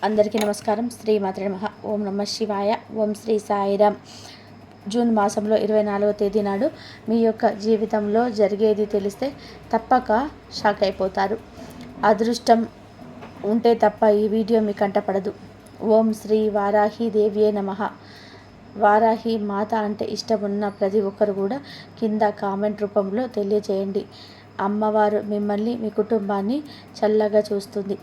అందరికీ నమస్కారం. శ్రీమాత్రే నమః. ఓం నమ శివాయ. ఓం శ్రీ సాయిరామ్. జూన్ మాసంలో 24వ తేదీ నాడు మీ యొక్క జీవితంలో జరిగేది తెలిస్తే తప్పక షాక్ అయిపోతారు. అదృష్టం ఉంటే తప్ప ఈ వీడియో మీ కంటపడదు. ఓం శ్రీ వారాహి దేవ్యే నమః. వారాహి మాత అంటే ఇష్టం ఉన్న ప్రతి ఒక్కరు కూడా కింద కామెంట్ రూపంలో తెలియజేయండి. అమ్మవారు మిమ్మల్ని, మీ కుటుంబాన్ని చల్లగా చూస్తుంది.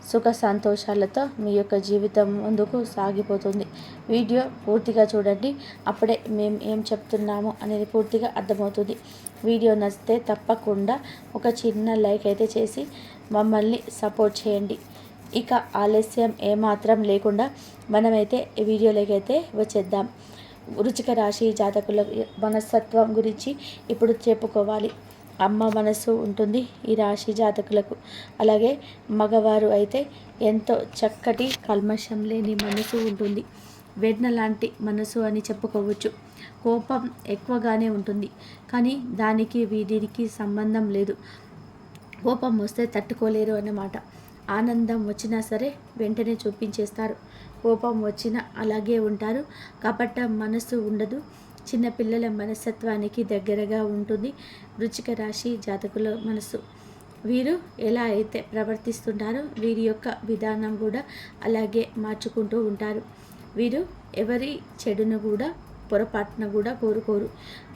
సుఖ సంతోషాలతో మీ యొక్క జీవితం ముందుకు సాగిపోతుంది. వీడియో పూర్తిగా చూడండి. అప్పుడే మేము ఏం చెప్తున్నాము అనేది పూర్తిగా అర్థమవుతుంది. వీడియో నచ్చితే తప్పకుండా ఒక చిన్న లైక్ అయితే చేసి మమ్మల్ని సపోర్ట్ చేయండి. ఇక ఆలస్యం ఏమాత్రం లేకుండా మనమైతే ఈ వీడియోలోకి అయితే వచ్చేద్దాం. వృశ్చిక రాశి జాతకుల మనస్తత్వం గురించి ఇప్పుడు చెప్పుకోవాలి. అమ్మ మనసు ఉంటుంది ఈ రాశి జాతకులకు. అలాగే మగవారు అయితే ఎంతో చక్కటి కల్మషం లేని మనసు ఉంటుంది. వెన్న లాంటి మనసు అని చెప్పుకోవచ్చు. కోపం ఎక్కువగానే ఉంటుంది, కానీ దానికి వీరికి సంబంధం లేదు. కోపం వస్తే తట్టుకోలేరు అన్నమాట. ఆనందం వచ్చినా సరే వెంటనే చూపించేస్తారు. కోపం వచ్చినా అలాగే ఉంటారు. కపట మనసు ఉండదు. చిన్నపిల్లల మనస్తత్వానికి దగ్గరగా ఉంటుంది వృశ్చిక రాశి జాతకుల మనసు. వీరు ఎలా అయితే ప్రవర్తిస్తుంటారో వీరి యొక్క విధానం కూడా అలాగే మార్చుకుంటూ ఉంటారు. వీరు ఎవరి చెడును కూడా పొరపాటున కూడా కోరుకోరు.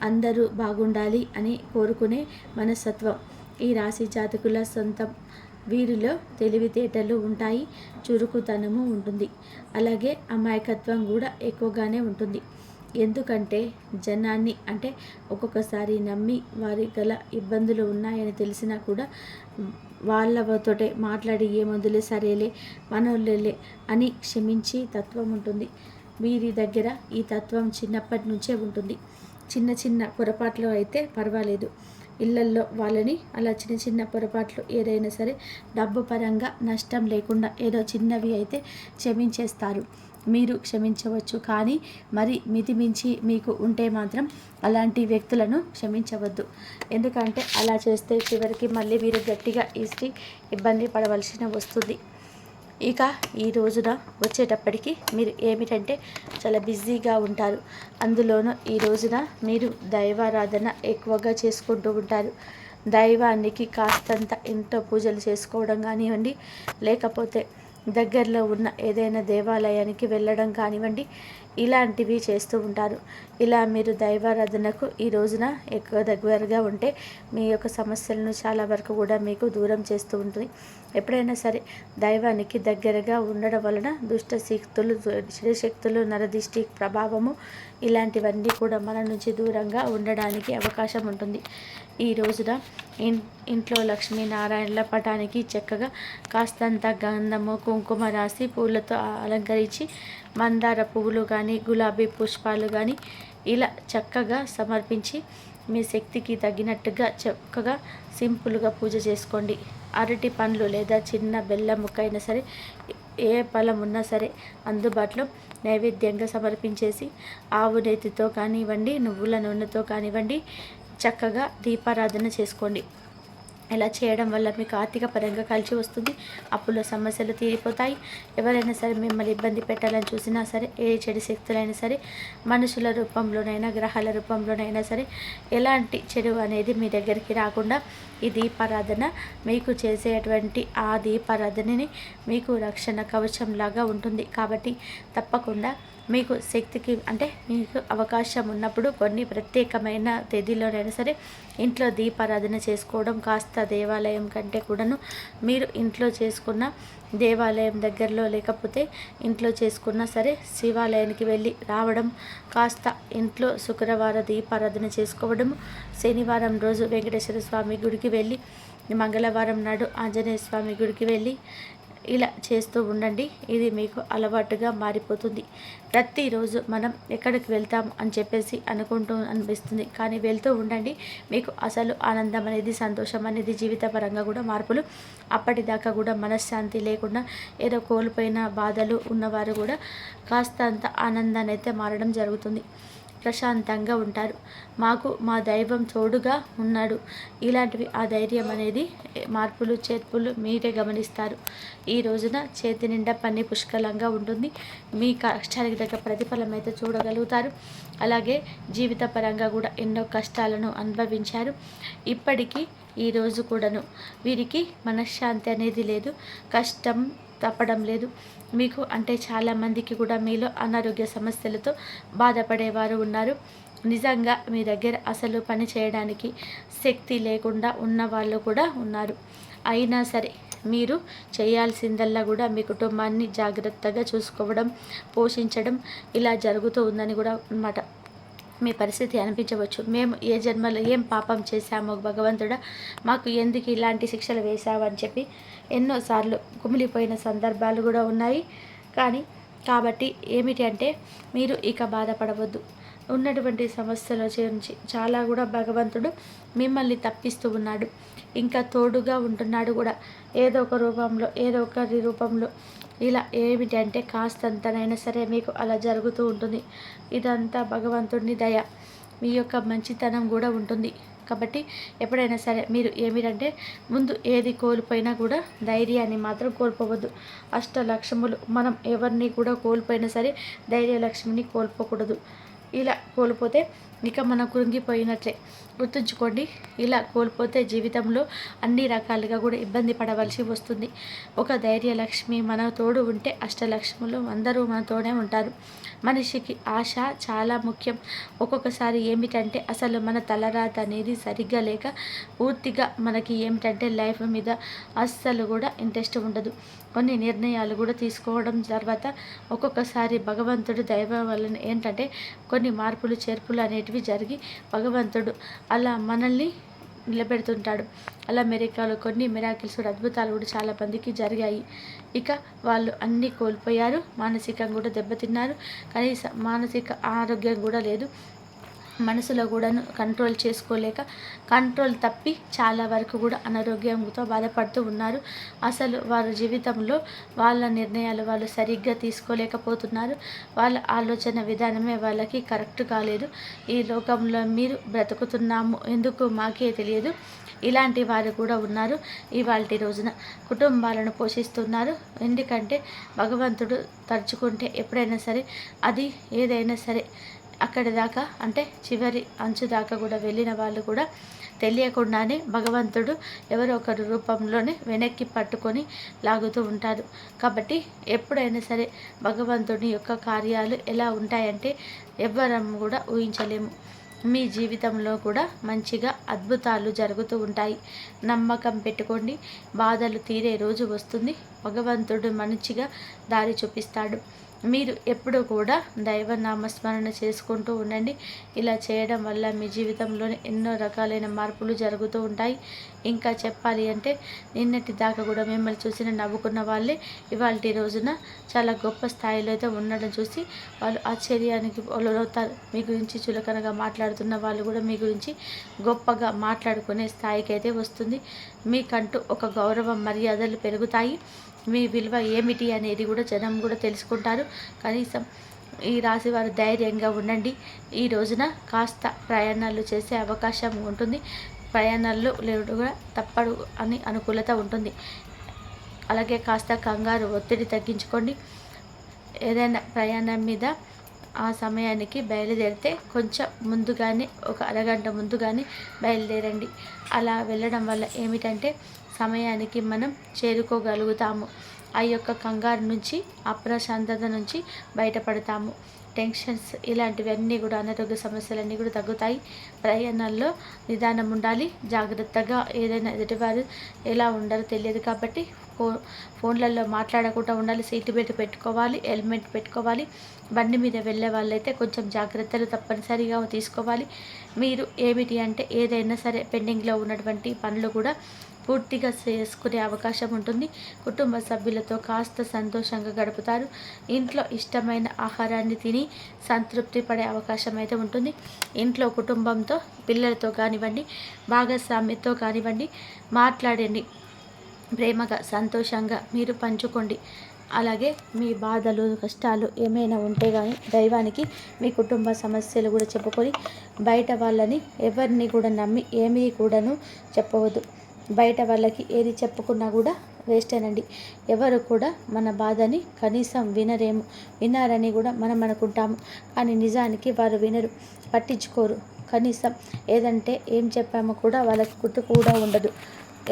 అందరూ బాగుండాలి అని కోరుకునే మనస్తత్వం ఈ రాశి జాతకుల సొంతం. వీరిలో తెలివితేటలు ఉంటాయి, చురుకుతనము ఉంటుంది. అలాగే అమాయకత్వం కూడా ఎక్కువగానే ఉంటుంది. ఎందుకంటే జనాన్ని అంటే ఒక్కొక్కసారి నమ్మి వారి గల ఇబ్బందులు ఉన్నాయని తెలిసినా కూడా వాళ్ళతోటే మాట్లాడి ఏమందులే సరేలే మనోళ్ళే అని క్షమించి తత్వం ఉంటుంది. వీరి దగ్గర ఈ తత్వం చిన్నప్పటి నుంచే ఉంటుంది. చిన్న చిన్న పొరపాట్లు అయితే పర్వాలేదు. ఇళ్లల్లో వాళ్ళని అలా చిన్న చిన్న పొరపాట్లు ఏదైనా సరే డబ్బు పరంగా నష్టం లేకుండా ఏదో చిన్నవి అయితే క్షమించేస్తారు. మీరు క్షమించవచ్చు, కానీ మరి మితిమించి మీకు ఉంటే మాత్రం అలాంటి వ్యక్తులను క్షమించవద్దు. ఎందుకంటే అలా చేస్తే చివరికి మళ్ళీ వీరు గట్టిగా ఇబ్బంది పడవలసిన వస్తుంది. ఇక ఈ రోజున వచ్చేటప్పటికి మీరు ఏమిటంటే చాలా బిజీగా ఉంటారు. అందులోనూ ఈ రోజున మీరు దైవారాధన ఎక్కువగా చేసుకుంటూ ఉంటారు. దైవానికి కాస్తంత ఇంట్లో పూజలు చేసుకోవడం కానివ్వండి, లేకపోతే దగ్గరలో ఉన్న ఏదైనా దేవాలయానికి వెళ్ళడం కానివ్వండి, ఇలాంటివి చేస్తూ ఉంటారు. ఇలా మీరు దైవారాధనకు ఈ రోజున ఎక్కువ దగ్గరగా ఉంటే మీ యొక్క సమస్యలను చాలా వరకు కూడా మీకు దూరం చేస్తూ ఉంటుంది. ఎప్పుడైనా సరే దైవానికి దగ్గరగా ఉండడం వలన దుష్ట శక్తులు, శక్తులు, నరదిష్టి ప్రభావము ఇలాంటివన్నీ కూడా మన నుంచి దూరంగా ఉండడానికి అవకాశం ఉంటుంది. ఈ రోజున ఇంట్లో లక్ష్మీనారాయణల పటానికి చక్కగా కాస్తంత గంధము, కుంకుమ రాసి పూలతో అలంకరించి మందార పువ్వులు కానీ, గులాబీ పుష్పాలు కానీ ఇలా చక్కగా సమర్పించి మీ శక్తికి తగినట్టుగా చక్కగా సింపుల్గా పూజ చేసుకోండి. అరటి పండ్లు లేదా చిన్న బెల్లం ముక్క అయినా సరే, ఏ ఫలం ఉన్నా సరే అందుబాటులో నైవేద్యంగా సమర్పించేసి ఆవు నెయ్యితో కానివ్వండి, నువ్వుల నూనెతో కానివ్వండి చక్కగా దీపారాధన చేసుకోండి. ఇలా చేయడం వల్ల మీకు ఆర్థిక పరంగా కలిసి వస్తుంది. అప్పుల సమస్యలు తీరిపోతాయి. ఎవరైనా సరే మిమ్మల్ని ఇబ్బంది పెట్టాలని చూసినా సరే, ఏ చెడు శక్తులైనా సరే, మనుషుల రూపంలోనైనా గ్రహాల రూపంలోనైనా సరే ఎలాంటి చెడు అనేది మీ దగ్గరికి రాకుండా ఈ దీపారాధన మీకు చేసేటువంటి ఆ దీపారాధనని మీకు రక్షణ కవచంలాగా ఉంటుంది. కాబట్టి తప్పకుండా మీకు శక్తికి అంటే మీకు అవకాశం ఉన్నప్పుడు కొన్ని ప్రత్యేకమైన తేదీలోనైనా సరే ఇంట్లో దీపారాధన చేసుకోవడం, కాస్త దేవాలయం కంటే కూడాను మీరు ఇంట్లో చేసుకున్న దేవాలయం దగ్గరలో లేకపోతే ఇంట్లో చేసుకున్నా సరే శివాలయానికి వెళ్ళి రావడం, కాస్త ఇంట్లో శుక్రవార దీపారాధన చేసుకోవడం, శనివారం రోజు వెంకటేశ్వర స్వామి గుడికి వెళ్ళి, మంగళవారం నాడు ఆంజనేయ స్వామి గుడికి వెళ్ళి ఇలా చేస్తూ ఉండండి. ఇది మీకు అలవాటుగా మారిపోతుంది. ప్రతిరోజు మనం ఎక్కడికి వెళ్తాం అని చెప్పేసి అనుకుంటూ అనిపిస్తుంది, కానీ వెళ్తూ ఉండండి. మీకు అసలు ఆనందం అనేది, సంతోషం అనేది, జీవితపరంగా కూడా మార్పులు. అప్పటిదాకా కూడా మనశ్శాంతి లేకుండా ఏదో కోల్పోయిన బాధలు ఉన్నవారు కూడా కాస్త అంత ఆనందాన్ని అయితే మారడం జరుగుతుంది. ప్రశాంతంగా ఉంటారు. మాకు మా దైవం తోడుగా ఉన్నాడు. ఇలాంటివి ఆ ధైర్యం అనేది మార్పులు చేర్పులు మీరే గమనిస్తారు. ఈ రోజున చేతి నిండా పని పుష్కలంగా ఉంటుంది. మీ కష్టానికి తగ్గ ప్రతిఫలం అయితే చూడగలుగుతారు. అలాగే జీవిత పరంగా కూడా ఎన్నో కష్టాలను అనుభవించారు. ఇప్పటికీ ఈరోజు కూడాను వీరికి మనశ్శాంతి అనేది లేదు. కష్టం తప్పడం లేదు. మీకు అంటే చాలామందికి కూడా మీలో అనారోగ్య సమస్యలతో బాధపడేవారు ఉన్నారు. నిజంగా మీ దగ్గర అసలు పని చేయడానికి శక్తి లేకుండా ఉన్న వాళ్ళు కూడా ఉన్నారు. అయినా సరే మీరు చేయాల్సిందల్లా కూడా మీ కుటుంబాన్ని జాగ్రత్తగా చూసుకోవడం, పోషించడం ఇలా జరుగుతూ ఉందని కూడా అన్నమాట. మీ పరిస్థితి అనిపించవచ్చు. మేము ఏ జన్మలో ఏం పాపం చేశామో భగవంతుడా, మాకు ఎందుకు ఇలాంటి శిక్షలు వేశావు అని చెప్పి ఎన్నోసార్లు కుమిలిపోయిన సందర్భాలు కూడా ఉన్నాయి. కాబట్టి ఏమిటి అంటే మీరు ఇక బాధపడవద్దు. ఉన్నటువంటి సమస్యల నుంచి చాలా కూడా భగవంతుడు మిమ్మల్ని తప్పిస్తూ ఉన్నాడు. ఇంకా తోడుగా ఉంటున్నాడు కూడా ఏదో ఒక రూపంలో, ఏదో ఒకరి రూపంలో. ఇలా ఏమిటి అంటే కాస్తంతనైనా సరే మీకు అలా జరుగుతూ ఉంటుంది. ఇదంతా భగవంతుడిని దయ, మీ యొక్క మంచితనం కూడా ఉంటుంది. కాబట్టి ఎప్పుడైనా సరే మీరు ఏమిటంటే ముందు ఏది కోల్పోయినా కూడా ధైర్యాన్ని మాత్రం కోల్పోవద్దు. అష్టలక్ష్ములు మనం ఎవరిని కూడా కోల్పోయినా సరే ధైర్యలక్ష్మిని కోల్పోకూడదు. ఇలా కోల్పోతే ఇక మనం కృంగిపోయినట్లే. గుర్తుంచుకోండి, ఇలా కోల్పోతే జీవితంలో అన్ని రకాలుగా కూడా ఇబ్బంది పడవలసి వస్తుంది. ఒక ధైర్యలక్ష్మి మన తోడు ఉంటే అష్టలక్ష్ములు అందరూ మన తోడే ఉంటారు. మనిషికి ఆశ చాలా ముఖ్యం. ఒక్కొక్కసారి ఏమిటంటే అసలు మన తలరాత అనేది సరిగ్గా లేక పూర్తిగా మనకి ఏమిటంటే లైఫ్ మీద అస్సలు కూడా ఇంట్రెస్ట్ ఉండదు. కొన్ని నిర్ణయాలు కూడా తీసుకోవడం తర్వాత ఒక్కొక్కసారి భగవంతుడు దైవం వలన ఏంటంటే కొన్ని మార్పులు చేర్పులు అనేటివి జరిగి భగవంతుడు అలా మనల్ని నిలబెడుతుంటాడు. అలా కొన్ని మిరాకిల్స్ అద్భుతాలు కూడా చాలా మందికి జరిగాయి. ఇక వాళ్ళు అన్నీ కోల్పోయారు, మానసికంగా కూడా దెబ్బతిన్నారు. కనీసం మానసిక ఆరోగ్యం కూడా లేదు. మనసులో కూడా కంట్రోల్ చేసుకోలేక కంట్రోల్ తప్పి చాలా వరకు కూడా అనారోగ్యంతో బాధపడుతూ ఉన్నారు. అసలు వారి జీవితంలో వాళ్ళ నిర్ణయాలు వాళ్ళు సరిగ్గా తీసుకోలేకపోతున్నారు. వాళ్ళ ఆలోచన విధానమే వాళ్ళకి కరెక్ట్ కాలేదు. ఈ లోకంలో మీరు బ్రతుకుతున్నాము ఎందుకు మాకే తెలియదు. ఇలాంటి వారు కూడా ఉన్నారు. ఇవాల్టి రోజున కుటుంబాలను పోషిస్తున్నారు. ఎందుకంటే భగవంతుడు తలుచుకుంటే ఎప్పుడైనా సరే అది ఏదైనా సరే అక్కడి దాకా అంటే చివరి అంచు దాకా కూడా వెళ్ళిన వాళ్ళు కూడా తెలియకుండానే భగవంతుడు ఎవరో ఒకరి రూపంలోనే వెనక్కి పట్టుకొని లాగుతూ ఉంటారు. కాబట్టి ఎప్పుడైనా సరే భగవంతుని యొక్క కార్యాలు ఎలా ఉంటాయంటే ఎవ్వరం కూడా ఊహించలేము. మీ జీవితంలో కూడా మంచిగా అద్భుతాలు జరుగుతూ ఉంటాయి. నమ్మకం పెట్టుకోండి. బాధలు తీరే రోజు వస్తుంది. భగవంతుడు మంచిగా దారి చూపిస్తాడు. మీరు ఎప్పుడు కూడా దైవనామస్మరణ చేసుకుంటూ ఉండండి. ఇలా చేయడం వల్ల మీ జీవితంలోనే ఎన్నో రకాలైన మార్పులు జరుగుతూ ఉంటాయి. ఇంకా చెప్పాలి అంటే నిన్నటి దాకా కూడా మిమ్మల్ని చూసిన నవ్వుకున్న వాళ్ళే ఇవాళ రోజున చాలా గొప్ప స్థాయిలో అయితే ఉండడం చూసి వాళ్ళు ఆశ్చర్యానికి లోనవుతారు. మీ గురించి చులకనగా మాట్లాడుతున్న వాళ్ళు కూడా మీ గురించి గొప్పగా మాట్లాడుకునే స్థాయికి అయితే వస్తుంది. మీకంటూ ఒక గౌరవం మర్యాదలు పెరుగుతాయి. మీ విలువ ఏమిటి అనేది కూడా జనం కూడా తెలుసుకుంటారు. కనీసం ఈ రాశి వారు ధైర్యంగా ఉండండి. ఈ రోజున కాస్త ప్రయాణాలు చేసే అవకాశం ఉంటుంది. ప్రయాణాల్లో లేదు కూడా తప్పడు అని అనుకూలత ఉంటుంది. అలాగే కాస్త కంగారు ఒత్తిడి తగ్గించుకోండి. ఏదైనా ప్రయాణం మీద ఆ సమయానికి బయలుదేరితే కొంచెం ముందుగానే ఒక అరగంట ముందుగానే బయలుదేరండి. అలా వెళ్ళడం వల్ల ఏమిటంటే సమయానికి మనం చేరుకోగలుగుతాము. ఆ యొక్క కంగారు నుంచి, అప్రశాంతత నుంచి బయటపడతాము. టెన్షన్స్ ఇలాంటివన్నీ కూడా అనారోగ్య సమస్యలన్నీ కూడా తగ్గుతాయి. ప్రయాణాల్లో నిదానం ఉండాలి. జాగ్రత్తగా ఏదైనా ఎదుటివారు ఎలా ఉండాలో తెలియదు కాబట్టి ఫోన్లలో మాట్లాడకుండా ఉండాలి. సీట్ బెల్ట్ పెట్టుకోవాలి, హెల్మెట్ పెట్టుకోవాలి. బండి మీద వెళ్ళే వాళ్ళైతే కొంచెం జాగ్రత్తలు తప్పనిసరిగా తీసుకోవాలి. మీరు ఏమిటి అంటే ఏదైనా సరే పెండింగ్లో ఉన్నటువంటి పనులు కూడా పూర్తిగా చేసుకునే అవకాశం ఉంటుంది. కుటుంబ సభ్యులతో కాస్త సంతోషంగా గడుపుతారు. ఇంట్లో ఇష్టమైన ఆహారాన్ని తిని సంతృప్తి పడే అవకాశం అయితే ఉంటుంది. ఇంట్లో కుటుంబంతో, పిల్లలతో కానివ్వండి, భాగస్వామితో కానివ్వండి మాట్లాడండి. ప్రేమగా సంతోషంగా మీరు పంచుకోండి. అలాగే మీ బాధలు కష్టాలు ఏమైనా ఉంటే కానీ దైవానికి మీ కుటుంబ సమస్యలు కూడా చెప్పుకొని బయట వాళ్ళని ఎవరిని కూడా నమ్మి ఏమీ కూడాను చెప్పవద్దు. బయట వాళ్ళకి ఏది చెప్పుకున్నా కూడా వేస్టేనండి. ఎవరు కూడా మన బాధని కనీసం వినారని కూడా మనం అనుకుంటాము, కానీ నిజానికి వారు వినరు, పట్టించుకోరు. కనీసం ఏదంటే ఏం చెప్పామో కూడా వాళ్ళకి గుర్తు కూడా ఉండదు.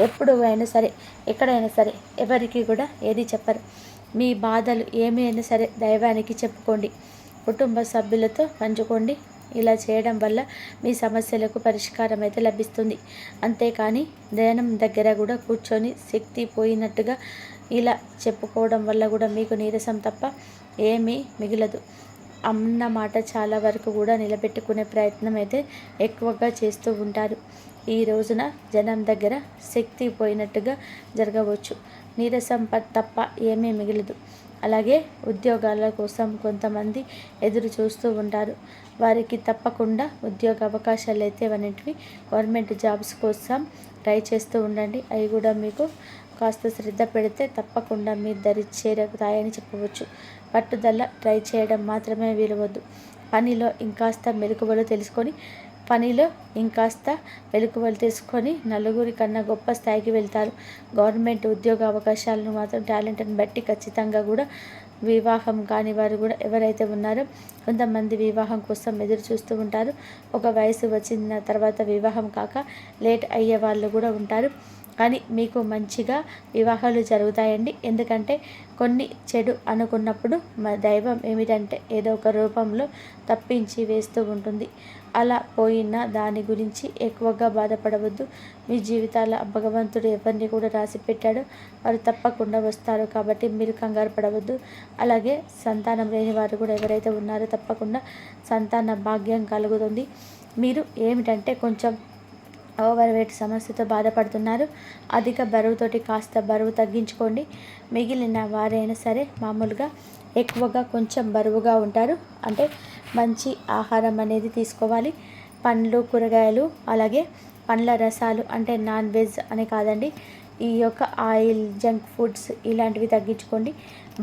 ఎప్పుడు అయినా సరే ఎక్కడైనా సరే ఎవరికి కూడా ఏది చెప్పరు. మీ బాధలు ఏమైనా సరే దైవానికి చెప్పుకోండి, కుటుంబ సభ్యులతో పంచుకోండి. ఇలా చేయడం వల్ల మీ సమస్యలకు పరిష్కారం అయితే లభిస్తుంది. అంతేకాని ధ్యానం దగ్గర కూడా కూర్చొని శక్తి పోయినట్టుగా ఇలా చెప్పుకోవడం వల్ల కూడా మీకు నీరసం తప్ప ఏమీ మిగలదు. అన్న మాట చాలా వరకు కూడా నిలబెట్టుకునే ప్రయత్నం అయితే ఎక్కువగా చేస్తూ ఉంటారు. ఈ రోజున జనం దగ్గర శక్తి పోయినట్టుగా జరగవచ్చు. నీరసం తప్ప ఏమీ మిగలదు. అలాగే ఉద్యోగాల కోసం కొంతమంది ఎదురు చూస్తూ ఉంటారు. వారికి తప్పకుండా ఉద్యోగ అవకాశాలు అయితే అనేటివి గవర్నమెంట్ జాబ్స్ కోసం ట్రై చేస్తూ ఉండండి. అవి కూడా మీకు కాస్త శ్రద్ధ పెడితే తప్పకుండా మీ దరి చేరుతాయని చెప్పవచ్చు. పట్టుదల ట్రై చేయడం మాత్రమే వీలవద్దు. పనిలో ఇంకాస్త మెలకువలు తెలుసుకొని నలుగురి కన్నా గొప్ప స్థాయికి వెళ్తారు. గవర్నమెంట్ ఉద్యోగ అవకాశాలను మాత్రం టాలెంట్ని బట్టి ఖచ్చితంగా కూడా వివాహం కాని వారు కూడా ఎవరైతే ఉన్నారో కొంతమంది వివాహం కోసం ఎదురు చూస్తూ ఉంటారు. ఒక వయసు వచ్చిన తర్వాత వివాహం కాక లేట్ అయ్యే వాళ్ళు కూడా ఉంటారు. కానీ మీకు మంచిగా వివాహాలు జరుగుతాయండి. ఎందుకంటే కొన్ని చెడు అనుకున్నప్పుడు మా దైవం ఏమిటంటే ఏదో ఒక రూపంలో తప్పించి వేస్తూ ఉంటుంది. అలా పోయిన దాని గురించి ఎక్కువగా బాధపడవద్దు. మీ జీవితాల భగవంతుడు ఎవరిని కూడా రాసి పెట్టాడో వారు తప్పకుండా వస్తారు. కాబట్టి మీరు కంగారు పడవద్దు. అలాగే సంతానం లేని వారు కూడా ఎవరైతే ఉన్నారో తప్పకుండా సంతాన భాగ్యం కలుగుతుంది. మీరు ఏమిటంటే కొంచెం ఓవర్ వెయిట్ సమస్యతో బాధపడుతున్నారు. అధిక బరువుతోటి కాస్త బరువు తగ్గించుకోండి. మిగిలిన వారైనా సరే మామూలుగా ఎక్కువగా కొంచెం బరువుగా ఉంటారు. అంటే మంచి ఆహారం అనేది తీసుకోవాలి. పండ్లు, కూరగాయలు, అలాగే పండ్ల రసాలు, అంటే నాన్ వెజ్ అని కాదండి, ఈ యొక్క ఆయిల్, జంక్ ఫుడ్స్ ఇలాంటివి తగ్గించుకోండి.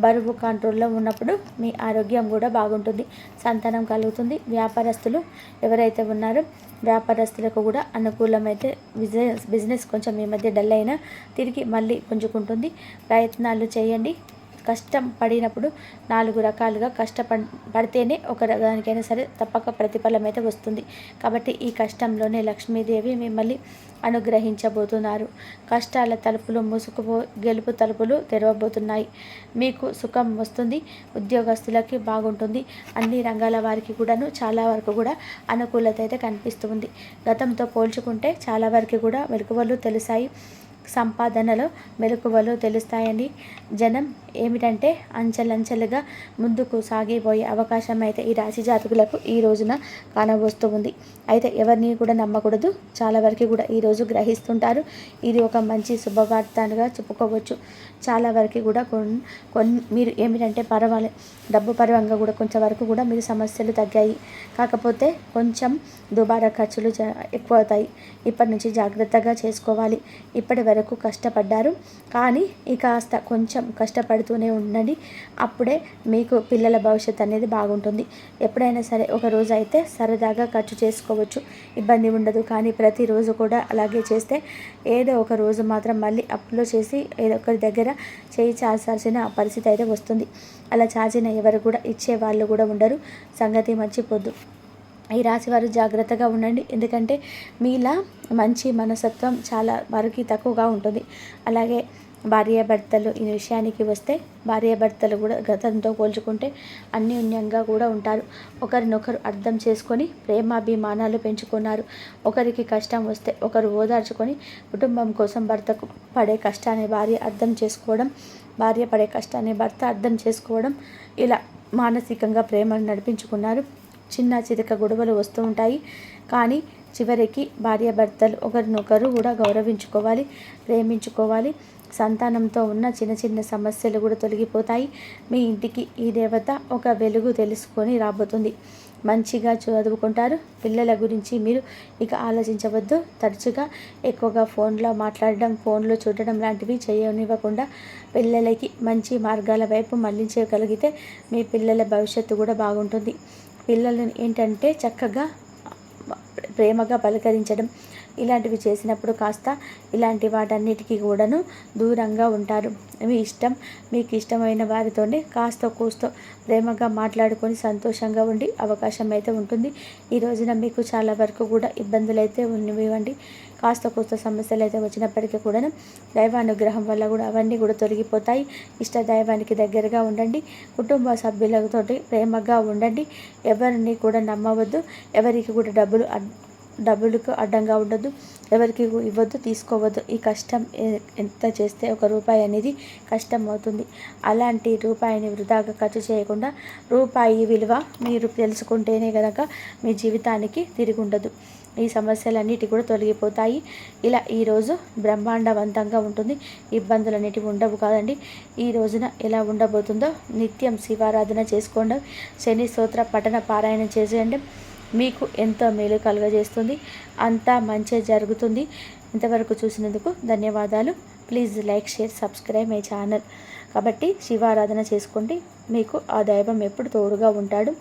బరువు కంట్రోల్లో ఉన్నప్పుడు మీ ఆరోగ్యం కూడా బాగుంటుంది, సంతానం కలుగుతుంది. వ్యాపారస్తులు ఎవరైతే ఉన్నారో వ్యాపారస్తులకు కూడా అనుకూలమైతే బిజినెస్ కొంచెం ఈ మధ్య డల్ అయినా తిరిగి మళ్ళీ పుంజుకుంటుంది. ప్రయత్నాలు చేయండి. కష్టం పడినప్పుడు 4 రకాలుగా పడితేనే ఒక దానికైనా సరే తప్పక ప్రతిఫలం అయితే వస్తుంది. కాబట్టి ఈ కష్టంలోనే లక్ష్మీదేవి మిమ్మల్ని అనుగ్రహించబోతున్నారు. కష్టాల తలుపులు గెలుపు తలుపులు తెరవబోతున్నాయి. మీకు సుఖం వస్తుంది. ఉద్యోగస్తులకి బాగుంటుంది. అన్ని రంగాల వారికి కూడాను చాలా వరకు కూడా అనుకూలత అయితే కనిపిస్తుంది. గతంతో పోల్చుకుంటే చాలా వరకు కూడా మెలకువలు తెలిసాయి. సంపాదనలో మెలకువలు తెలుస్తాయండి. జనం ఏమిటంటే అంచెలంచెలుగా ముందుకు సాగిపోయే అవకాశం అయితే ఈ రాశి జాతకులకు ఈ రోజున కానవస్తూ ఉంది. అయితే ఎవరిని కూడా నమ్మకూడదు. చాలా వరకు కూడా ఈరోజు గ్రహిస్తుంటారు. ఇది ఒక మంచి శుభవార్తగా చెప్పుకోవచ్చు. చాలా వరకు కూడా మీరు ఏమిటంటే పర్వాలేదు, డబ్బు పరంగా కూడా కొంచెం వరకు కూడా మీరు సమస్యలు తగ్గాయి. కాకపోతే కొంచెం దుబారా ఖర్చులు ఎక్కువ అవుతాయి. ఇప్పటి నుంచి జాగ్రత్తగా చేసుకోవాలి. ఇప్పటి వరకు కష్టపడ్డారు, కానీ కాస్త కొంచెం కష్టపడుతూనే ఉండండి. అప్పుడే మీకు పిల్లల భవిష్యత్తు అనేది బాగుంటుంది. ఎప్పుడైనా సరే ఒక రోజు అయితే సరదాగా ఖర్చు చేసుకోవచ్చు, ఇబ్బంది ఉండదు. కానీ ప్రతిరోజు కూడా అలాగే చేస్తే ఏదో ఒక రోజు మాత్రం మళ్ళీ అప్పులో చేసి ఏదో ఒకరి దగ్గర చేయి చాల్సిన పరిస్థితి అయితే వస్తుంది. అలా చాచిన ఎవరు కూడా ఇచ్చే వాళ్ళు కూడా ఉండరు. సంగతి మర్చిపోద్దు. ఈ రాశి వారు జాగ్రత్తగా ఉండండి. ఎందుకంటే మీలా మంచి మనస్తత్వం చాలా వరకు తక్కువగా ఉంటుంది. అలాగే భార్యాభర్తలు ఈ విషయానికి వస్తే భార్యాభర్తలు కూడా గతంతో పోల్చుకుంటే అన్యోన్యంగా కూడా ఉంటారు. ఒకరినొకరు అర్థం చేసుకొని ప్రేమాభిమానాలు పెంచుకున్నారు. ఒకరికి కష్టం వస్తే ఒకరు ఓదార్చుకొని కుటుంబం కోసం భర్తకు పడే కష్టాన్ని భార్య అర్థం చేసుకోవడం, భార్య పడే కష్టాన్ని భర్త అర్థం చేసుకోవడం, ఇలా మానసికంగా ప్రేమను నడిపించుకున్నారు. చిన్న చితక గొడవలు వస్తూ ఉంటాయి, కానీ చివరికి భార్యాభర్తలు ఒకరినొకరు కూడా గౌరవించుకోవాలి, ప్రేమించుకోవాలి. సంతానంతో ఉన్న చిన్న చిన్న సమస్యలు కూడా తొలగిపోతాయి. మీ ఇంటికి ఈ దేవత ఒక వెలుగు తెలుసుకొని రాబోతుంది. మంచిగా చదువుకుంటారు. పిల్లల గురించి మీరు ఇక ఆలోచించవద్దు. తరచుగా ఎక్కువగా ఫోన్లో మాట్లాడడం, ఫోన్లో చూడడం లాంటివి చేయనివ్వకుండా పిల్లలకి మంచి మార్గాల వైపు మళ్లించగలిగితే మీ పిల్లల భవిష్యత్తు కూడా బాగుంటుంది. పిల్లలను ఏంటంటే చక్కగా ప్రేమగా పలకరించడం ఇలాంటివి చేసినప్పుడు కాస్త ఇలాంటి వాటన్నిటికీ కూడాను దూరంగా ఉంటారు. మీ ఇష్టం, మీకు ఇష్టమైన వారితోనే కాస్త కూస్తో ప్రేమగా మాట్లాడుకొని సంతోషంగా ఉండి అవకాశం అయితే ఉంటుంది. ఈ రోజున మీకు చాలా వరకు కూడా ఇబ్బందులు అయితే ఉన్నవివ్వండి. కాస్త కూస్త సమస్యలు అయితే వచ్చినప్పటికీ కూడాను దైవానుగ్రహం వల్ల కూడా అవన్నీ కూడా తొలగిపోతాయి. ఇష్ట దైవానికి దగ్గరగా ఉండండి. కుటుంబ సభ్యులతోటి ప్రేమగా ఉండండి. ఎవరిని కూడా నమ్మవద్దు. ఎవరికి కూడా డబ్బులకు అడ్డంగా ఉండొద్దు. ఎవరికి ఇవ్వద్దు, తీసుకోవద్దు. ఈ కష్టం ఎంత చేస్తే ₹1 అనేది కష్టం అవుతుంది. అలాంటి రూపాయిని వృధాగా ఖర్చు చేయకుండా రూపాయి విలువ మీరు తెలుసుకుంటేనే కనుక మీ జీవితానికి తిరిగి ఉండదు. ఈ సమస్యలన్నిటి కూడా తొలగిపోతాయి. ఇలా ఈరోజు బ్రహ్మాండవంతంగా ఉంటుంది. ఇబ్బందులన్నిటివి ఉండవు కాదండి. ఈ రోజున ఎలా ఉండబోతుందో నిత్యం శివారాధన చేసుకోండి. శని స్తోత్ర పఠన పారాయణం చేసేయండి. మీకు ఎంతో మేలు కలుగజేస్తుంది. అంతా మంచి జరుగుతుంది. ఇంతవరకు చూసినందుకు ధన్యవాదాలు. Please like, share, subscribe my channel. కాబట్టి శివారాధన చేసుకోండి. మీకు ఆ దైవం ఎప్పుడు తోడుగా ఉంటాడు.